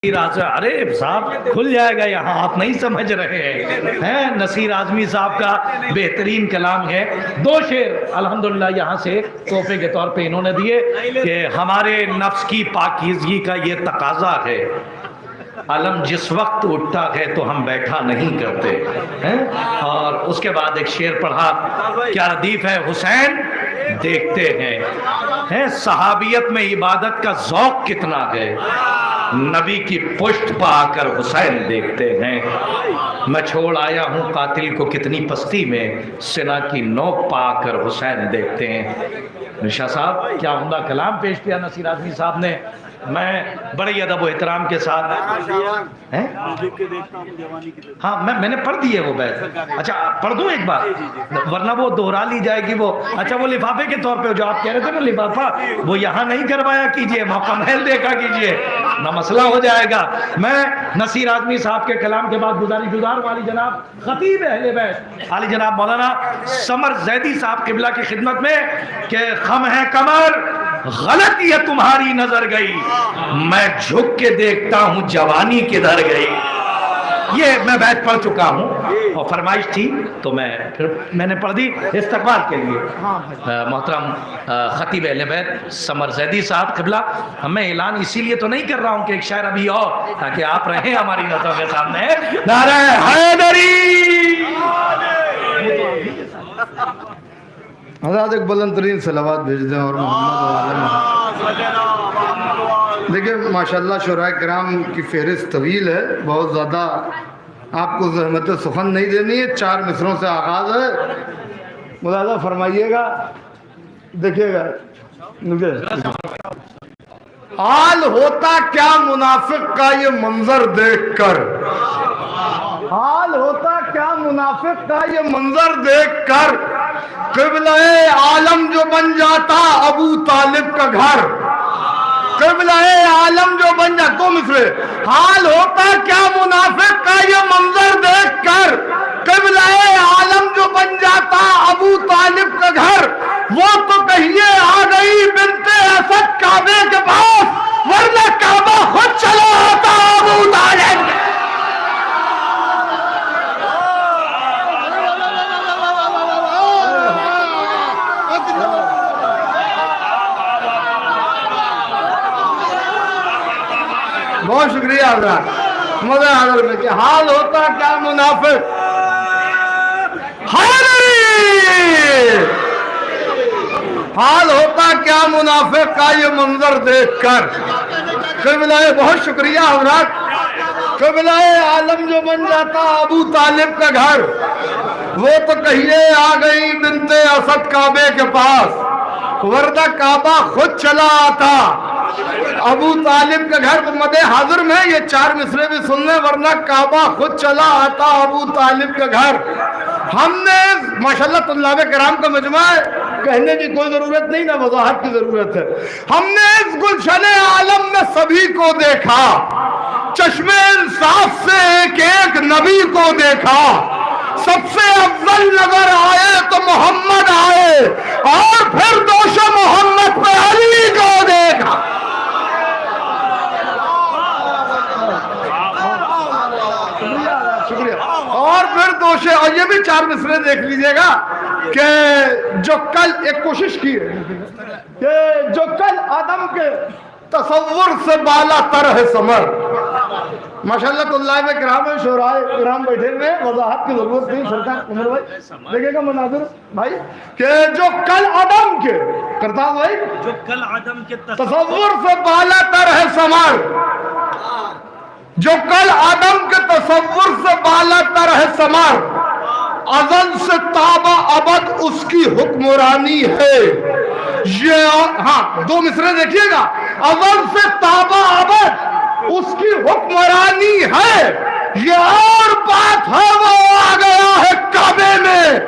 ارے صاحب کھل جائے گا یہاں، آپ نہیں سمجھ رہے ہیں۔ نصیر اعظمی صاحب کا بہترین کلام ہے، 2 شعر الحمدللہ یہاں سے تحفے کے طور پہ انہوں نے دیے کہ ہمارے نفس کی پاکیزگی کا یہ تقاضا ہے، علم جس وقت اٹھتا ہے تو ہم بیٹھا نہیں کرتے ہیں۔ اور اس کے بعد ایک شعر پڑھا، کیا ردیف ہے، حسین دیکھتے ہیں صحابیت میں عبادت کا ذوق کتنا ہے، نبی کی پشت پا کر حسین دیکھتے ہیں، میں چھوڑ آیا ہوں قاتل کو کتنی پستی میں، سنا کی نوک پا کر حسین دیکھتے ہیں۔ شاہ صاحب کیا عمدہ کلام پیش کیا نصیر اعظمی صاحب نے، میں بڑی ادب و احترام کے ساتھ ہاں میں نے پڑھ دی ہے وہ بیت، اچھا پڑھ دوں ایک بار ورنہ وہ دوہرا لی جائے گی وہ، اچھا وہ لفافے کے طور پہ جو آپ کہہ رہے تھے نا لفافہ، وہ یہاں نہیں کروایا کیجئے، موقع محل دیکھا کیجئے، نہ مسئلہ ہو جائے گا۔ میں نصیر اعظمی صاحب کے کلام کے بعد گزارش گزار والی جناب خطیب اہل بیت عالی جناب مولانا سمر زیدی صاحب قبلہ کی خدمت میں کہ خم ہے کمر غلط یہ تمہاری نظر گئی، میں جھک کے دیکھتا ہوں جوانی کدھر گئی۔ یہ میں بیت پڑھ چکا ہوں اور فرمائش تھی تو میں نے پڑھ دی استقبال کے لیے۔ محترم خطیب اہل بیت سمر زیدی صاحب قبلہ، میں اعلان اسی لیے تو نہیں کر رہا ہوں کہ ایک شعر ابھی اور تاکہ آپ رہیں ہماری نظروں کے سامنے، نعرہ حیدری۔ حضرات ایک بلند ترین صلوات بھیج دیں اور محمد دیکھیں ماشاءاللہ شعراء کرام کی فہرست طویل ہے، بہت زیادہ آپ کو زحمت سخن نہیں دینی ہے، 4 مصروں سے آغاز ہے، ملاحظہ فرمائیے گا، دیکھیے گا۔ حال ہوتا کیا منافق کا یہ منظر دیکھ کر، حال ہوتا کیا منافق کا یہ منظر دیکھ کر، قبلہ عالم جو بن جاتا ابو طالب کا گھر، قبلہ عالم جو بن جاتا، 2 مصرے، حال ہوتا کیا منافق کا یہ منظر دیکھ کر، قبلہ عالم جو بن جاتا ابو طالب کا گھر، وہ تو کہیے آ گئی بنت اسد کعبے کے پاس، ورنہ کعبہ خود چلا آتا ابو طالب۔ بہت شکریہ حضرات، مزہ حضر میں کہ حال ہوتا کیا منافق، حال ہوتا کیا منافق کا یہ منظر دیکھ کر، قبلہ بہت شکریہ حضرات، قبلہ عالم جو بن جاتا ابو طالب کا گھر، وہ تو کہیے آ گئی بنت اسد کعبے کے پاس، ورنہ کعبہ خود چلا آتا ابو طالب کا گھر۔ مد حاضر میں یہ 4 مصرے بھی سن لیں، ورنہ کعبہ خود چلا آتا ابو طالب کا گھر۔ ہم نے ماشاءاللہ طلاب کرام کا مجمع ہے، کہنے کی کوئی ضرورت نہیں، نہ وضاحت کی ضرورت ہے۔ ہم نے اس گلشن عالم میں سبھی کو دیکھا، چشم انصاف سے ایک ایک نبی کو دیکھا، سب سے افضل نظر آئے تو محمد آئے، اور پھر دوش محمد پہ علی کو دیکھا۔ اور پھر دوش، اور یہ بھی 4 مصرے دیکھ لیجئے گا کہ جو کل ایک کوشش کی کہ جو کل آدم کے تصور سے بالا تر ہے سمر، ماشاءاللہ طلاب کرام شعراء کرام بیٹھے ہوئے، وضاحت کی ضرورت نہیں، سرکار عمر بھائی دیکھیں گا مناظر بھائی کہ جو کل آدم کے کرتا بھائی جو کل آدم کے تصور سے بالا تر ہے سمر، جو کل آدم کے تصور سے بالا تر ہے سمر، ازل سے تابع ابد اس کی حکمرانی ہے۔ یہ ہاں 2 مصرے دیکھیے گا، ازل سے تابع ابد اس کی حکمرانی ہے، یہ اور بات ہے وہ آ گیا ہے کعبے میں،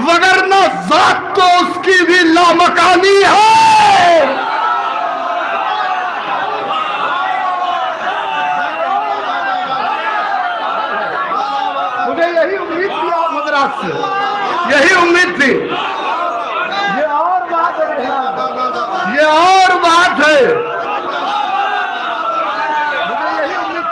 وگرنہ ذات تو اس کی بھی لامکانی ہے۔ مجھے یہی امید تھی آپ حضرات سے، یہی امید تھی، یہ اور بات ہے، یہ اور بات ہے، مجھے یہی امید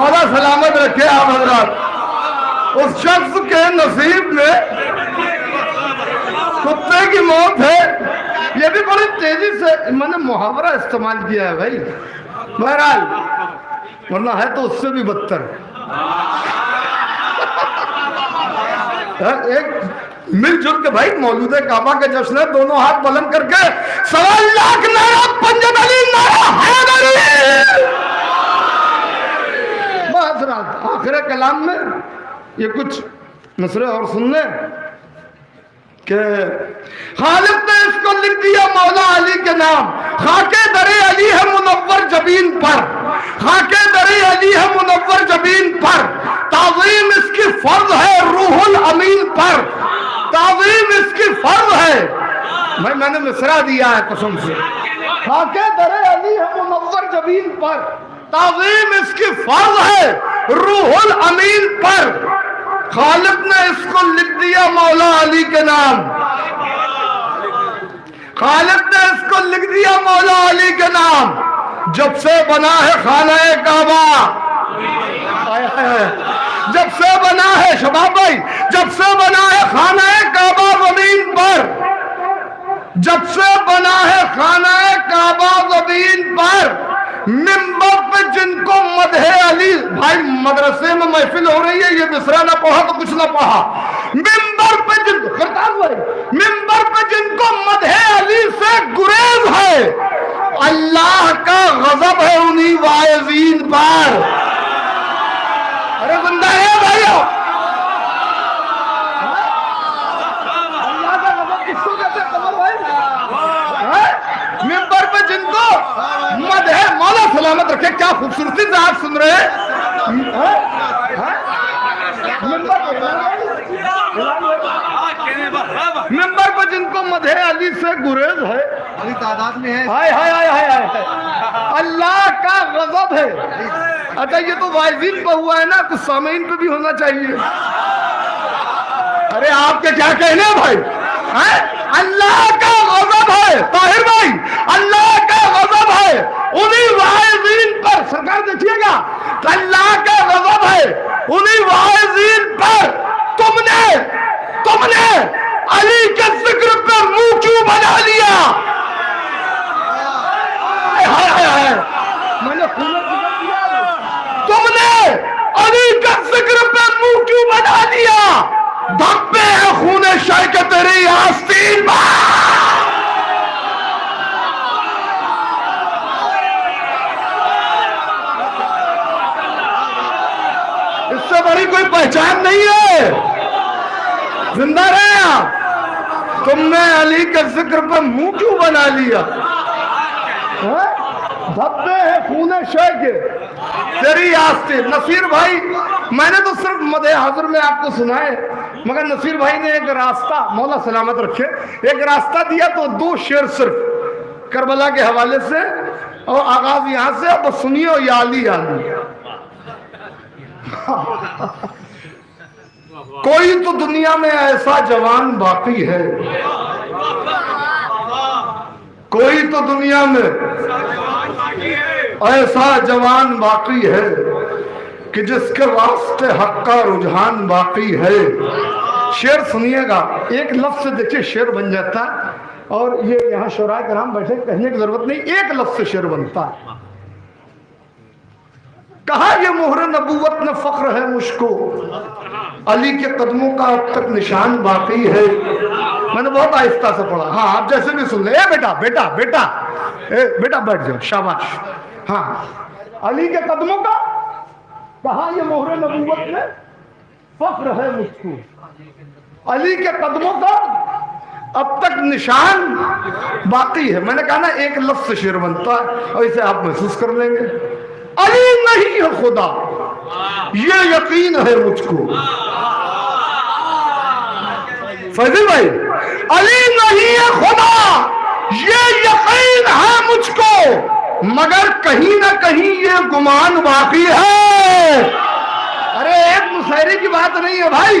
مولا سلامت رکھے آپ حضرات. اس شخص کے نصیب میں کتے کی موت ہے. یہ بھی بڑی تیزی سے میں نے محاورہ استعمال کیا ہے بھائی, بہرحال ورنہ ہے تو اس سے بھی بدتر. ایک مل جل کے بھائی مولود کعبہ کے جشن ہے, دونوں ہاتھ بلند کر کے 1.25 لاکھ نعرہ پنجاب علی نعرہ حیدری. بس رات آخر کلام میں یہ کچھ مصرے اور سن لیں کہ خالق نے اس کو لکھ دیا مولا علی کے نام, خاکے در علی ہے منور جبین پر, خاکے در علی ہے منور جبین پر, تعظیم اس کی فرض ہے روح الامین پر, تعظیم اس کی فرض ہے. بھائی میں نے مصرع دیا ہے قسم سے, خاکے در علی ہے منور جبین پر, تعظیم اس کی فرض ہے روح الامین پر. خالق نے اس کو لکھ دیا مولا علی کے نام, خالق نے اس کو لکھ دیا مولا علی کے نام. جب سے بنا ہے خانہ کعبہ, جب سے بنا ہے شباب بھائی, جب سے بنا ہے خانہ کعبہ زمین پر, جب سے بنا ہے خانہ کعبہ زمین پر, منبر پہ جن کو مدح علی, بھائی مدرسے میں محفل ہو رہی ہے, یہ مصرع نہ پڑھا تو کچھ نہ پڑھا. منبر پہ جن منبر پہ جن کو مدح علی سے گریز ہے, اللہ کا غضب ہے انہی واعظین پر. ارے بندہ ہے بھائیو, اللہ کا غضب کس کو کہتے ہیں قمر بھائی؟ منبر پہ جن کو مدح, مولا سلامت رکھے, کیا خوبصورتی سے آپ سن رہے ہیں. منبر پہ جن کو مدح علی سے گریز ہے, علی تعداد میں ہے, ہائے ہائے ہائے ہائے ہائے, اللہ کا غضب ہے. اچھا یہ تو واعظین پہ ہوا ہے نا, کچھ سامعین پہ بھی ہونا چاہیے. ارے آپ کے کیا کہنے ہیں بھائی, اللہ کا غضب ہے طاہر بھائی, اللہ کا غضب ہے انہی واعظین پر. سرکار دیکھیے گا, اللہ کا غضب ہے انہی واعظین پر. تم نے علی کے ذکر پہ منہ کیوں بنا لیا؟ میں نے تم نے علی کا ذکر پہ منہ کیوں بنا لیا؟ دھبے ہیں خون شہ کے تیری آستین پر. اس سے بڑی کوئی پہچان نہیں ہے. زندہ رہے آپ, تم نے علی کے ذکر پہ منہ کیوں بنا لیا؟ دھبے ہیں خون شہ کے تیری آستین. نصیر بھائی میں نے تو صرف مدح حضر میں آپ کو سنائے, مگر نصیر بھائی نے ایک راستہ, مولا سلامت رکھے, ایک راستہ دیا تو 2 شعر صرف کربلا کے حوالے سے, اور آغاز یہاں سے. اب سنیے یا علی علی. کوئی تو دنیا میں ایسا جوان باقی ہے, کوئی تو دنیا میں ایسا جوان باقی ہے کہ جس کے واسطے حق کا رجحان باقی ہے. شعر سنیے گا, ایک لفظ سے دیکھیں شعر بن جاتا ہے, اور یہ یہاں شعراء کرام بیٹھے, کہنے کی ضرورت نہیں, ایک لفظ سے شعر بنتا ہے. کہا یہ مہر نبوت میں فخر ہے مجھ کو, علی کے قدموں کا اب تک نشان باقی ہے. میں نے بہت آہستہ سے پڑھا, ہاں آپ جیسے بھی سن لیں. اے بیٹا بیٹا بیٹا, اے بیٹا بیٹھ جاؤ, شاباش. ہاں, علی کے قدموں کا, کہا یہ مہر نبوت میں فخر ہے مجھ کو, علی کے قدموں کا اب تک نشان باقی ہے. میں نے کہا نا ایک لفظ سے شعر بنتا ہے, اور اسے آپ محسوس کر لیں گے. علی نہیں ہے خدا یہ یقین ہے مجھ کو. فیضی بھائی, علی نہیں ہے خدا یہ یقین ہے مجھ کو, مگر کہیں نہ کہیں یہ گمان باقی ہے. ارے ایک مشاعرے کی بات نہیں ہے بھائی,